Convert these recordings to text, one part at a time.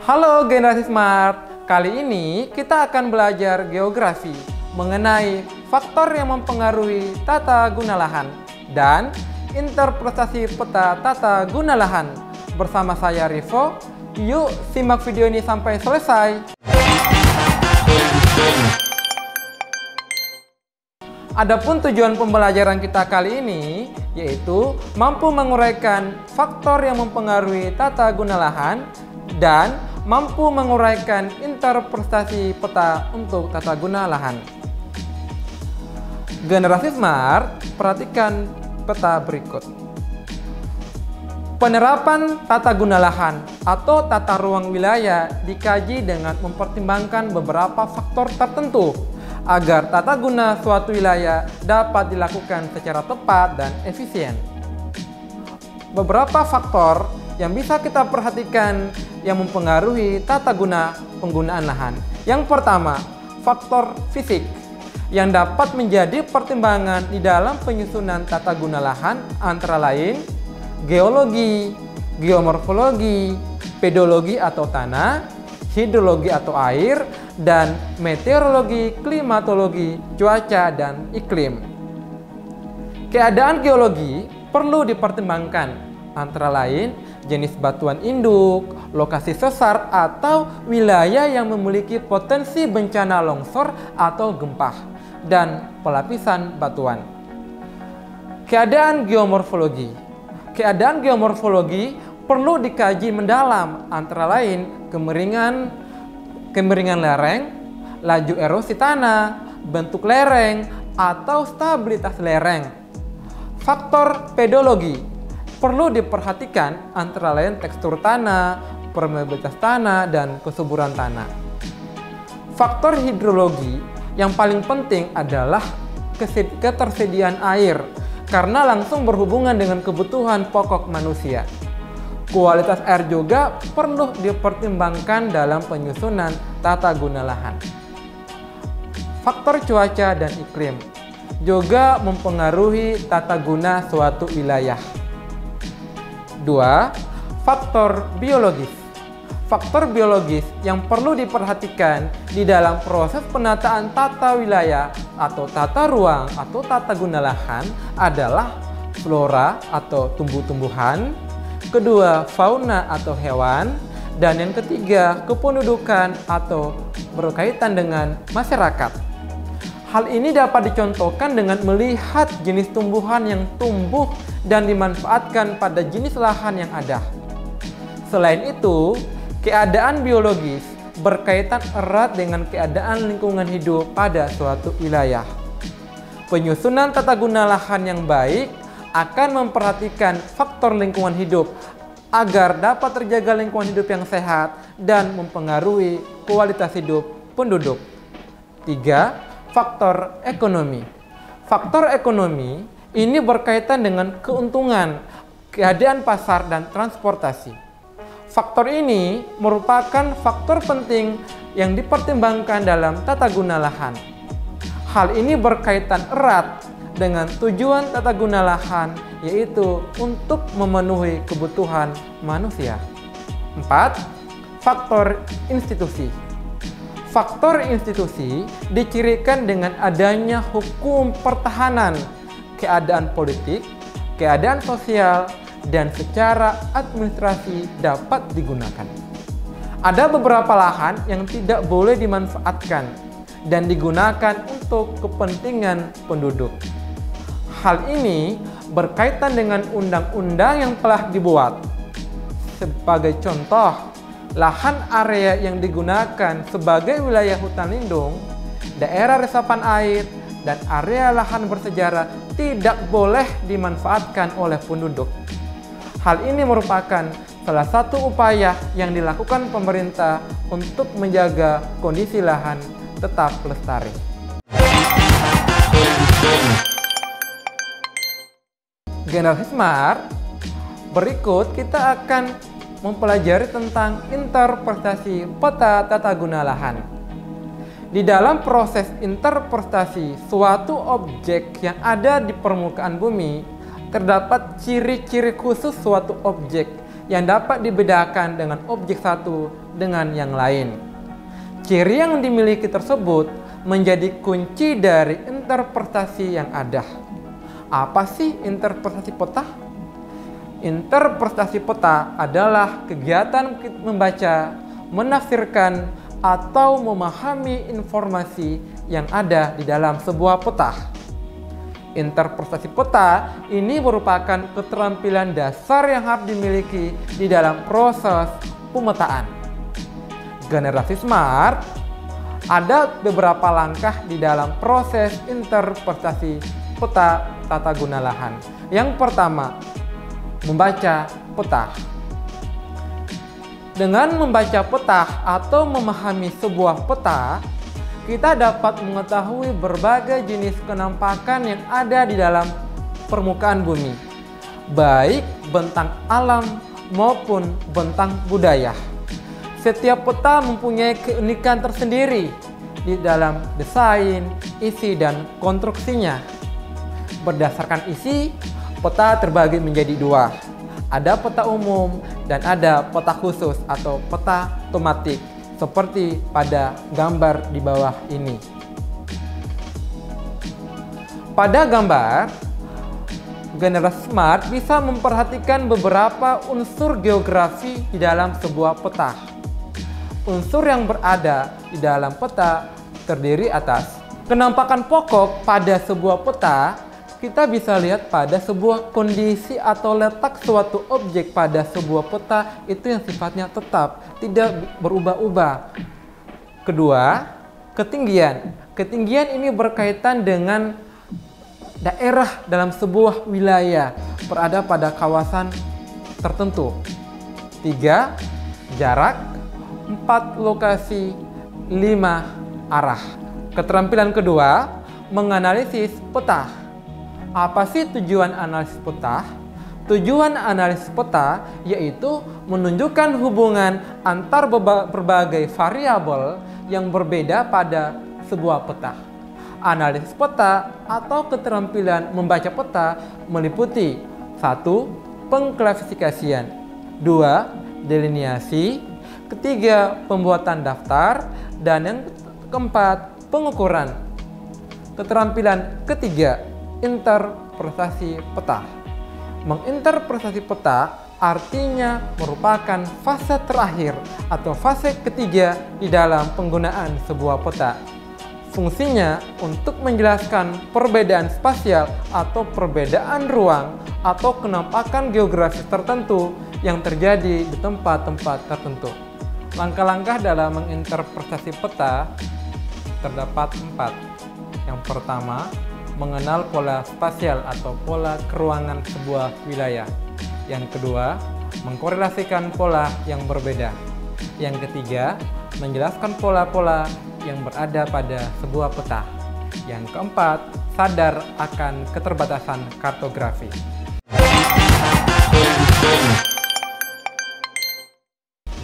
Halo Generasi Smart, kali ini kita akan belajar geografi mengenai faktor yang mempengaruhi tata guna lahan dan interpretasi peta tata guna lahan. Bersama saya Rivo, yuk simak video ini sampai selesai. Adapun tujuan pembelajaran kita kali ini yaitu mampu menguraikan faktor yang mempengaruhi tata guna lahan dan mampu menguraikan interpretasi peta untuk tata guna lahan. Generasi Smart, perhatikan peta berikut. Penerapan tata guna lahan atau tata ruang wilayah dikaji dengan mempertimbangkan beberapa faktor tertentu agar tata guna suatu wilayah dapat dilakukan secara tepat dan efisien. Beberapa faktor yang bisa kita perhatikan yang mempengaruhi tata guna penggunaan lahan. Yang pertama, faktor fisik yang dapat menjadi pertimbangan di dalam penyusunan tata guna lahan antara lain geologi, geomorfologi, pedologi atau tanah, hidrologi atau air, dan meteorologi, klimatologi, cuaca, dan iklim. Keadaan geologi perlu dipertimbangkan antara lain jenis batuan induk, lokasi sesar atau wilayah yang memiliki potensi bencana longsor atau gempa, dan pelapisan batuan. Keadaan geomorfologi. Keadaan geomorfologi perlu dikaji mendalam antara lain kemiringan lereng, laju erosi tanah, bentuk lereng, atau stabilitas lereng. Faktor pedologi perlu diperhatikan antara lain tekstur tanah, permeabilitas tanah, dan kesuburan tanah. Faktor hidrologi yang paling penting adalah ketersediaan air karena langsung berhubungan dengan kebutuhan pokok manusia. Kualitas air juga perlu dipertimbangkan dalam penyusunan tata guna lahan. Faktor cuaca dan iklim juga mempengaruhi tata guna suatu wilayah. 2. Faktor biologis. Faktor biologis yang perlu diperhatikan di dalam proses penataan tata wilayah atau tata ruang atau tata guna lahan adalah flora atau tumbuh-tumbuhan, kedua fauna atau hewan, dan yang ketiga kependudukan atau berkaitan dengan masyarakat. Hal ini dapat dicontohkan dengan melihat jenis tumbuhan yang tumbuh dan dimanfaatkan pada jenis lahan yang ada. Selain itu, keadaan biologis berkaitan erat dengan keadaan lingkungan hidup pada suatu wilayah. Penyusunan tata guna lahan yang baik akan memperhatikan faktor lingkungan hidup agar dapat terjaga lingkungan hidup yang sehat dan mempengaruhi kualitas hidup penduduk. 3. Faktor ekonomi. Faktor ekonomi ini berkaitan dengan keuntungan, keadaan pasar, dan transportasi. Faktor ini merupakan faktor penting yang dipertimbangkan dalam tata guna lahan. Hal ini berkaitan erat dengan tujuan tata guna lahan, yaitu untuk memenuhi kebutuhan manusia. 4. Faktor institusi. Faktor institusi dicirikan dengan adanya hukum pertahanan, keadaan politik, keadaan sosial, dan secara administrasi dapat digunakan. Ada beberapa lahan yang tidak boleh dimanfaatkan dan digunakan untuk kepentingan penduduk. Hal ini berkaitan dengan undang-undang yang telah dibuat. Sebagai contoh, lahan area yang digunakan sebagai wilayah hutan lindung, daerah resapan air, dan area lahan bersejarah tidak boleh dimanfaatkan oleh penduduk. Hal ini merupakan salah satu upaya yang dilakukan pemerintah untuk menjaga kondisi lahan tetap lestari. Generasi Smart, berikut kita akan mempelajari tentang interpretasi peta tata guna lahan. Di dalam proses interpretasi suatu objek yang ada di permukaan bumi, terdapat ciri-ciri khusus suatu objek yang dapat dibedakan dengan objek satu dengan yang lain. Ciri yang dimiliki tersebut menjadi kunci dari interpretasi yang ada. Apa sih interpretasi peta? Interpretasi peta adalah kegiatan membaca, menafsirkan, atau memahami informasi yang ada di dalam sebuah peta. Interpretasi peta ini merupakan keterampilan dasar yang harus dimiliki di dalam proses pemetaan. Generasi Smart, ada beberapa langkah di dalam proses interpretasi peta tata guna lahan. Yang pertama, membaca peta. Dengan membaca peta atau memahami sebuah peta, kita dapat mengetahui berbagai jenis kenampakan yang ada di dalam permukaan bumi, baik bentang alam maupun bentang budaya. Setiap peta mempunyai keunikan tersendiri di dalam desain, isi, dan konstruksinya. Berdasarkan isi, peta terbagi menjadi dua. Ada peta umum dan ada peta khusus atau peta tematik, seperti pada gambar di bawah ini. Pada gambar, generasi Smart bisa memperhatikan beberapa unsur geografi di dalam sebuah peta. Unsur yang berada di dalam peta terdiri atas kenampakan pokok pada sebuah peta. Kita bisa lihat pada sebuah kondisi atau letak suatu objek pada sebuah peta itu yang sifatnya tetap, tidak berubah-ubah. Kedua, ketinggian. Ketinggian ini berkaitan dengan daerah dalam sebuah wilayah berada pada kawasan tertentu. 3. Jarak. 4. Lokasi. 5. Arah. Keterampilan kedua, menganalisis peta. Apa sih tujuan analisis peta? Tujuan analisis peta yaitu menunjukkan hubungan antar berbagai variabel yang berbeda pada sebuah peta. Analisis peta atau keterampilan membaca peta meliputi 1. Pengklasifikasian, 2. Delineasi, 3. Pembuatan daftar, dan yang keempat, pengukuran. Keterampilan ketiga, interpretasi peta. Menginterpretasi peta artinya merupakan fase terakhir atau fase ketiga di dalam penggunaan sebuah peta. Fungsinya untuk menjelaskan perbedaan spasial atau perbedaan ruang atau kenampakan geografis tertentu yang terjadi di tempat-tempat tertentu. Langkah-langkah dalam menginterpretasi peta terdapat 4. Yang pertama, mengenal pola spasial atau pola keruangan sebuah wilayah. Yang kedua, mengkorelasikan pola yang berbeda. Yang ketiga, menjelaskan pola-pola yang berada pada sebuah peta. Yang keempat, sadar akan keterbatasan kartografi.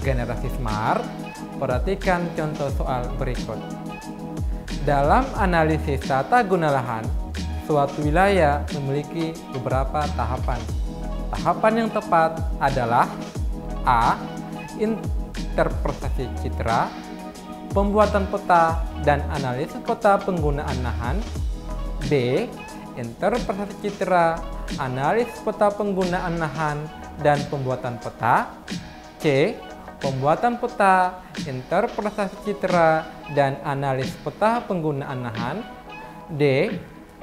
Generasi Smart, perhatikan contoh soal berikut. Dalam analisis tata guna lahan, suatu wilayah memiliki beberapa tahapan. Tahapan yang tepat adalah A. Interpretasi citra, pembuatan peta dan analisis peta penggunaan lahan. B. Interpretasi citra, analisis peta penggunaan lahan dan pembuatan peta. C. Pembuatan peta, interpretasi citra, dan analisis peta penggunaan lahan. D.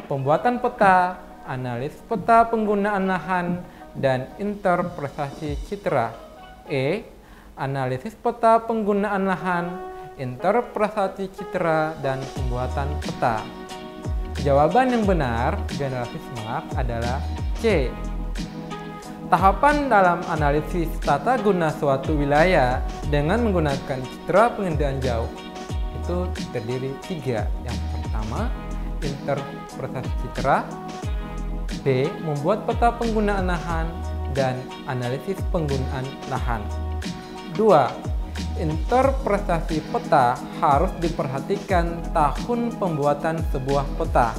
Pembuatan peta, analisis peta penggunaan lahan, dan interpretasi citra. E. Analisis peta penggunaan lahan, interpretasi citra, dan pembuatan peta. Jawaban yang benar, generasi Smart, adalah C. Tahapan dalam analisis tata guna suatu wilayah dengan menggunakan citra pengendalian jauh itu terdiri 3. Yang pertama, interpretasi citra. B. Membuat peta penggunaan lahan dan analisis penggunaan lahan. 2. Interpretasi peta harus diperhatikan tahun pembuatan sebuah peta.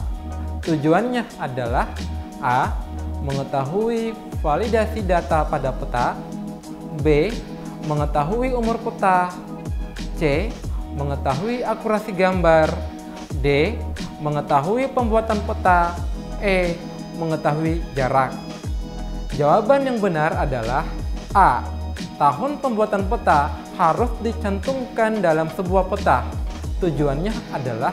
Tujuannya adalah A. Mengetahui validasi data pada peta. B. Mengetahui umur peta. C. Mengetahui akurasi gambar. D. Mengetahui pembuatan peta. E. Mengetahui jarak. Jawaban yang benar adalah A. Tahun pembuatan peta harus dicantumkan dalam sebuah peta. Tujuannya adalah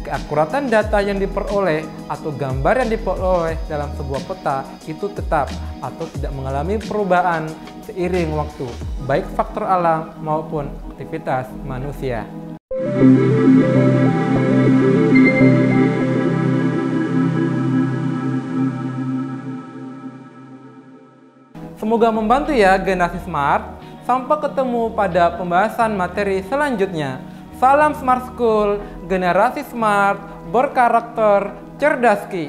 keakuratan data yang diperoleh atau gambar yang diperoleh dalam sebuah peta itu tetap atau tidak mengalami perubahan seiring waktu, baik faktor alam maupun aktivitas manusia. Semoga membantu ya generasi smart. Sampai ketemu pada pembahasan materi selanjutnya. Salam Smart School, generasi smart, berkarakter, cerdas ki.